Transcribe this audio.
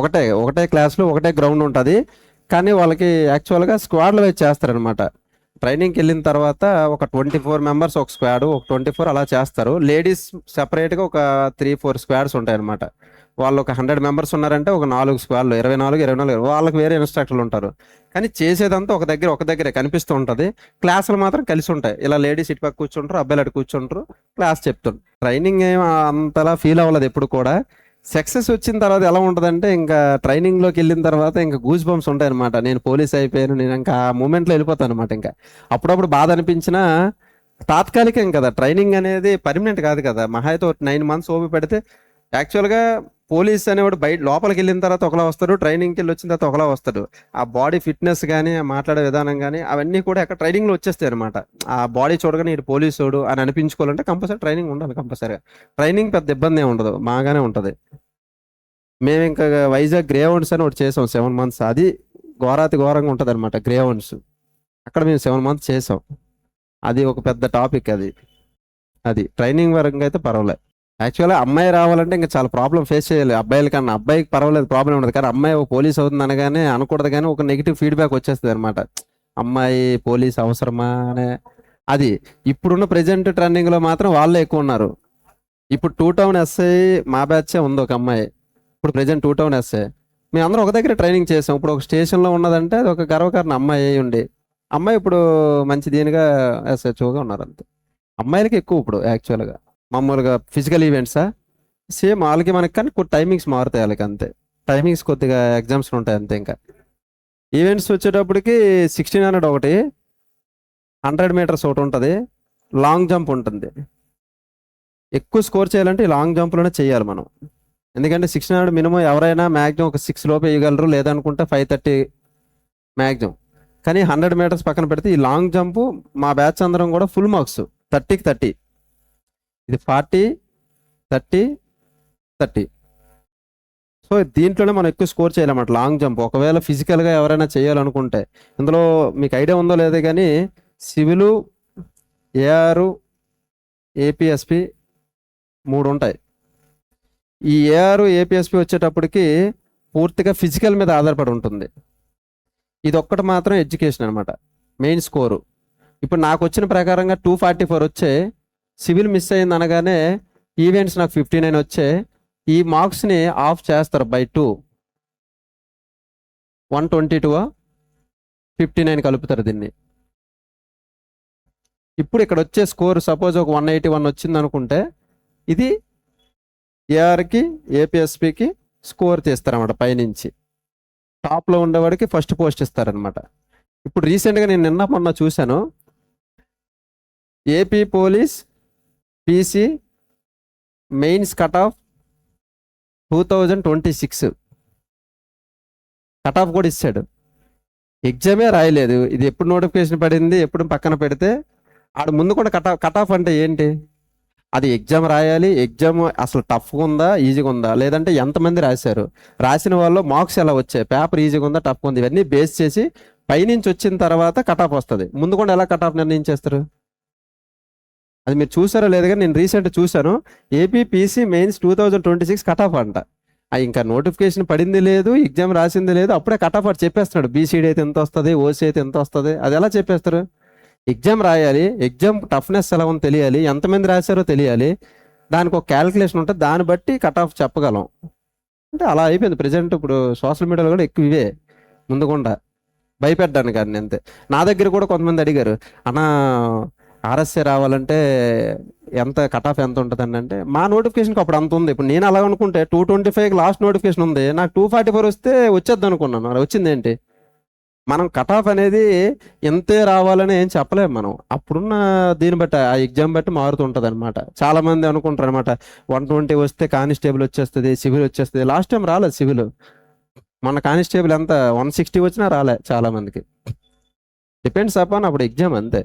ఒకటే ఒకటే క్లాస్లో ఒకటే గ్రౌండ్ ఉంటుంది. కానీ వాళ్ళకి యాక్చువల్గా స్క్వాడ్లు వైజ్ చేస్తారనమాట. ట్రైనింగ్కి వెళ్ళిన తర్వాత ఒక 24 మెంబర్స్ ఒక స్క్వాడ్, ఒక 24 అలా చేస్తారు. లేడీస్ సెపరేట్గా ఒక 3-4 స్క్వాడ్స్ ఉంటాయన్నమాట. వాళ్ళు ఒక 100 మెంబర్స్ ఉన్నారంటే ఒక 4 స్క్వాడ్లు, 24 వాళ్ళకి వేరే ఇన్స్ట్రక్టర్లు ఉంటారు. కానీ చేసేదంతా ఒక దగ్గరే కనిపిస్తూ ఉంటుంది. క్లాసులు మాత్రం కలిసి ఉంటాయి. ఇలా లేడీస్ ఇటు పక్క కూర్చుంటారు, అబ్బాయిలు అటు కూర్చుంటారు, క్లాస్ చెప్తుంటారు. ట్రైనింగ్ ఏం అంతలా ఫీల్ అవ్వలేదు ఎప్పుడు కూడా. సక్సెస్ వచ్చిన తర్వాత ఎలా ఉంటుందంటే ఇంకా ట్రైనింగ్లోకి వెళ్ళిన తర్వాత ఇంకా గూస్ బంప్స్ ఉంటాయి అనమాట. నేను పోలీస్ అయిపోయాను, నేను ఇంకా ఆ మూమెంట్లో వెళ్ళిపోతాను అనమాట. ఇంకా అప్పుడప్పుడు బాధ అనిపించినా తాత్కాలికం కదా, ట్రైనింగ్ అనేది పర్మనెంట్ కాదు కదా. మహా అయితే 9 మంత్స్ ఓపి పెడితే యాక్చువల్గా పోలీస్ అనేవాడు బయట లోపలికి వెళ్ళిన తర్వాత ఒకలా వస్తాడు, ట్రైనింగ్కి వెళ్ళి వచ్చిన తర్వాత ఒకలా వస్తాడు. ఆ బాడీ ఫిట్నెస్ కానీ, మాట్లాడే విధానం కానీ అవన్నీ కూడా అక్కడ ట్రైనింగ్లో వచ్చేస్తాయి అనమాట. ఆ బాడీ చూడగానే ఇటు పోలీసుడు అని అనిపించుకోవాలంటే కంపల్సరీ ట్రైనింగ్ ఉండాలి. కంపల్సరీగా ట్రైనింగ్ పెద్ద ఇబ్బంది ఏమి ఉండదు, బాగానే ఉంటుంది. మేము ఇంకా వైజాగ్ గ్రేవౌండ్స్ అని ఒకటి చేసాం 7 మంత్స్. అది ఘోరంగా ఉంటుంది అనమాట గ్రేవౌండ్స్. అక్కడ మేము 7 మంత్స్ చేసాం. అది ఒక పెద్ద టాపిక్. అది ట్రైనింగ్ వరకు అయితే పర్వాలేదు. యాక్చువల్గా అమ్మాయి రావాలంటే ఇంకా చాలా ప్రాబ్లం ఫేస్ చేయాలి. అబ్బాయిల కన్నా అబ్బాయికి పర్వాలేదు, ప్రాబ్లం ఉండదు. కానీ అమ్మాయి ఒక పోలీస్ అవుతుంది అనగానే అనకూడదు, కానీ ఒక నెగిటివ్ ఫీడ్బ్యాక్ వచ్చేస్తుంది అనమాట. అమ్మాయి పోలీస్ అవసరమా అనే. అది ఇప్పుడున్న ప్రెజెంట్ ట్రెండింగ్లో మాత్రం వాళ్ళే ఎక్కువ ఉన్నారు. ఇప్పుడు 2 టౌన్ ఎస్ఐ మా బ్యాచే ఉంది ఒక అమ్మాయి. ఇప్పుడు ప్రెజెంట్ 2 టౌన్ ఎస్ఐ. మేము అందరం ఒక దగ్గర ట్రైనింగ్ చేసాం. ఇప్పుడు ఒక స్టేషన్లో ఉన్నదంటే అది ఒక గర్వకారణం. అమ్మాయి ఉండి అమ్మాయి ఇప్పుడు మంచి దీనిగా ఎస్హెచ్ఓగా ఉన్నారు. అంతే. అమ్మాయిలకి ఎక్కువ ఇప్పుడు యాక్చువల్గా. మామూలుగా ఫిజికల్ ఈవెంట్సా సేమ్ వాళ్ళకి మనకి, కానీ కొన్ని టైమింగ్స్ మారుతాయి వాళ్ళకి. అంతే, టైమింగ్స్ కొద్దిగా ఎగ్జామ్స్ ఉంటాయి అంతే. ఇంకా ఈవెంట్స్ వచ్చేటప్పటికి 1600 ఒకటి, 100 మీటర్స్ ఒకటి ఉంటుంది, లాంగ్ జంప్ ఉంటుంది. ఎక్కువ స్కోర్ చేయాలంటే ఈ లాంగ్ జంప్లోనే చేయాలి మనం. ఎందుకంటే 1600 మినిమం ఎవరైనా మ్యాక్సిమం ఒక 6 లోపు వేయగలరు, లేదనుకుంటే 530 మ్యాక్సిమం. కానీ 100 మీటర్స్ పక్కన పెడితే ఈ లాంగ్ జంప్ మా బ్యాచ్ అందరం కూడా ఫుల్ మార్క్స్ 30కి 30. ఇది 40, 30, 30. సో దీంట్లోనే మనం ఎక్కువ స్కోర్ చేయాలన్నమాట లాంగ్ జంప్. ఒకవేళ ఫిజికల్గా ఎవరైనా చేయాలనుకుంటే, ఇందులో మీకు ఐడియా ఉందో లేదో కానీ సివిలు, ఏఆర్, ఏపీఎస్పి 3 ఉంటాయి. ఈ ఏఆర్, ఏపీఎస్పి వచ్చేటప్పటికి పూర్తిగా ఫిజికల్ మీద ఆధారపడి ఉంటుంది. ఇది ఒక్కటి మాత్రం ఎడ్యుకేషన్ అనమాట, మెయిన్ స్కోరు. ఇప్పుడు నాకు వచ్చిన ప్రకారంగా 244 వచ్చే, సివిల్ మిస్ అయింది అనగానే ఈవెంట్స్ నాకు 59 వచ్చే. ఈ మార్క్స్ని ఆఫ్ చేస్తారు బై 2, 122 59 కలుపుతారు దీన్ని. ఇప్పుడు ఇక్కడ వచ్చే స్కోర్ సపోజ్ ఒక 181 వచ్చింది అనుకుంటే, ఇది ఏఆర్కి, ఏపీఎస్పికి స్కోర్ తీస్తారన్నమాట పైనుంచి. టాప్లో ఉండేవాడికి ఫస్ట్ పోస్ట్ ఇస్తారనమాట. ఇప్పుడు రీసెంట్గా నేను నిన్న మొన్న చూశాను, AP police PC mains cut off 2026 cut off కూడా ఇచ్చాడు. ఎగ్జామే రాయలేదు. ఇది ఎప్పుడు నోటిఫికేషన్ పడింది ఎప్పుడు పక్కన పెడితే, ఆడ ముందు కూడా కట్ ఆఫ్ అంటే ఏంటి, అది ఎగ్జామ్ రాయాలి. ఎగ్జామ్ అసలు టఫ్గా ఉందా, ఈజీగా ఉందా, లేదంటే ఎంతమంది రాశారు, రాసిన వాళ్ళు మార్క్స్ ఎలా వచ్చాయి, పేపర్ ఈజీగా ఉందా, టఫ్గా ఉంది, ఇవన్నీ బేస్ చేసి పైనుంచి వచ్చిన తర్వాత కట్ ఆఫ్ వస్తుంది. ముందు కూడా ఎలా కట్ ఆఫ్ నిర్ణయించేస్తారు? అది మీరు చూసారో లేదు, కానీ నేను రీసెంట్ చూశాను. AP PC mains 2026 cut off అంట. ఇంకా నోటిఫికేషన్ పడింది లేదు, ఎగ్జామ్ రాసింది లేదు, అప్పుడే కట్ ఆఫ్ అటు చెప్పేస్తున్నాడు. బీసీడీ అయితే ఎంత వస్తుంది, ఓసీ అయితే ఎంత వస్తుంది, అది ఎలా చెప్పేస్తారు? ఎగ్జామ్ రాయాలి, ఎగ్జామ్ టఫ్నెస్ ఎలా ఉందో తెలియాలి, ఎంతమంది రాశారో తెలియాలి, దానికి ఒక క్యాలిక్యులేషన్ ఉంటుంది, దాన్ని బట్టి కట్ ఆఫ్ చెప్పగలం. అంటే అలా అయిపోయింది ప్రజెంట్. ఇప్పుడు సోషల్ మీడియాలో కూడా ఎక్కువ ఇవే ముందుకుండా భయపెట్టాను కానీ అంతే. నా దగ్గర కూడా కొంతమంది అడిగారు, అన్నా ఆర్ఎస్ఏ రావాలంటే ఎంత కట్ ఆఫ్ ఎంత ఉంటుందండి అంటే, మా నోటిఫికేషన్కి అప్పుడు అంత ఉంది. ఇప్పుడు నేను అలా అనుకుంటే 225 లాస్ట్ నోటిఫికేషన్ ఉంది, నాకు 244 వస్తే వచ్చేద్ది అనుకున్నాను. అది వచ్చింది ఏంటి? మనం కట్ ఆఫ్ అనేది ఎంతే రావాలని ఏం చెప్పలేము మనం. అప్పుడున్న దీన్ని బట్టి ఆ ఎగ్జామ్ బట్టి మారుతుంటుంది అనమాట. చాలా మంది అనుకుంటారు అనమాట 120 వస్తే కానిస్టేబుల్ వచ్చేస్తుంది, సివిల్ వచ్చేస్తుంది. లాస్ట్ టైం రాలేదు సివిల్. మన కానిస్టేబుల్ ఎంత 160 వచ్చినా రాలే చాలా మందికి. డిపెండ్స్ అపాన్ అప్పుడు ఎగ్జామ్ అంతే.